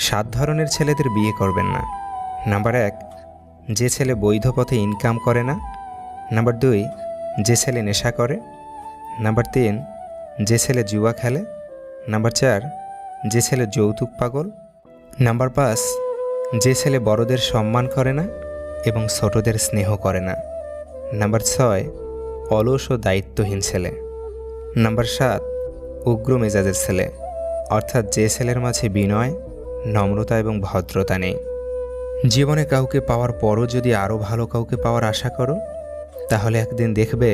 সাত ধরনের ছেলেদের বিয়ে করবেন না। নাম্বার 1, যে ছেলে বৈধ পথে ইনকাম করে না। নাম্বার 2, যে ছেলে নেশা করে। নাম্বার 3, যে ছেলে জুয়া খেলে। নাম্বার 4, যে ছেলে যৌতুক পাগল। নাম্বার 5, যে ছেলে বড়দের সম্মান করে না এবং ছোটদের স্নেহ করে না। নাম্বার 6, অলস ও দায়িত্বহীন ছেলে। নাম্বার 7, উগ্র মেজাজের ছেলে, অর্থাৎ যে ছেলের মাঝে বিনয়, নম্রতা এবং ভদ্রতা নেই। জীবনে কাউকে পাওয়ার পরও যদি আরও ভালো কাউকে পাওয়ার আশা করো, তাহলে একদিন দেখবে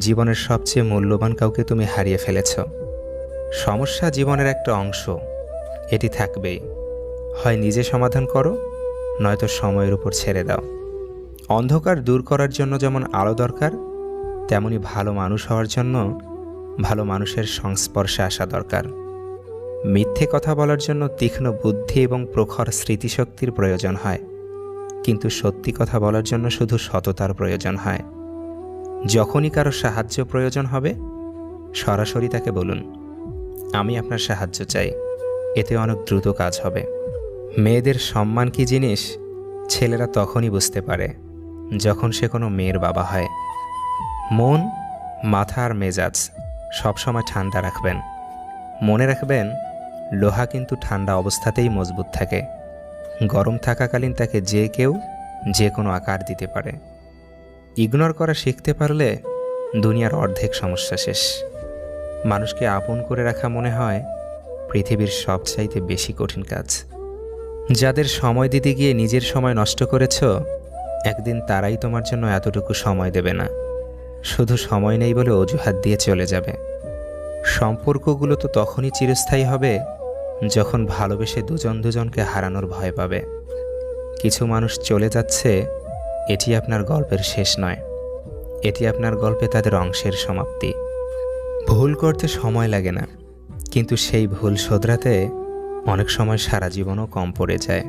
জীবনের সবচেয়ে মূল্যবান কাউকে তুমি হারিয়ে ফেলেছ। সমস্যা জীবনের একটা অংশ, এটি থাকবেই। হয় নিজে সমাধান করো, নয়তো সময়ের উপর ছেড়ে দাও। অন্ধকার দূর করার জন্য যেমন আলো দরকার, তেমনি ভালো মানুষ হওয়ার জন্য ভালো মানুষের সংস্পর্শে আসা দরকার। মিথ্যে কথা বলার জন্য তীক্ষ্ণ বুদ্ধি এবং প্রখর স্মৃতিশক্তির প্রয়োজন হয়, কিন্তু সত্যি কথা বলার জন্য শুধু সততার প্রয়োজন হয়। যখনই কারো সাহায্য প্রয়োজন হবে, সরাসরি তাকে বলুন, আমি আপনার সাহায্য চাই। এতে অনেক দ্রুত কাজ হবে। মেয়েদের সম্মান কী জিনিস ছেলেরা তখনই বুঝতে পারে যখন সে কোনো মেয়ের বাবা হয়। মন, মাথা আর মেজাজ সবসময় ঠান্ডা রাখবেন। মনে রাখবেন, লোহা কিন্তু ঠান্ডা অবস্থাতেই মজবুত থাকে। গরম থাকাকালীন তাকে যে কেউ যে কোনো আকার দিতে পারে। ইগনোর করা শিখতে পারলে দুনিয়ার অর্ধেক সমস্যা শেষ। মানুষকে আপন করে রাখা মনে হয় পৃথিবীর সবচাইতে বেশি কঠিন কাজ। যাদের সময় দিতে গিয়ে নিজের সময় নষ্ট করেছ, একদিন তারাই তোমার জন্য এতটুকু সময় দেবে না। শুধু সময় নেই বলে অজুহাত দিয়ে চলে যাবে। সম্পর্কগুলো তো তখনই চিরস্থায়ী হবে যখন ভালোবেসে দুজন দুজনকে হারানোর ভয় পাবে। কিছু মানুষ চলে যাচ্ছে, এটি আপনার গল্পের শেষ নয়, এটি আপনার গল্পে তাদের অংশের সমাপ্তি। ভুল করতে সময় লাগে না, কিন্তু সেই ভুল শোধরাতে অনেক সময় সারা জীবনও কম পড়ে যায়।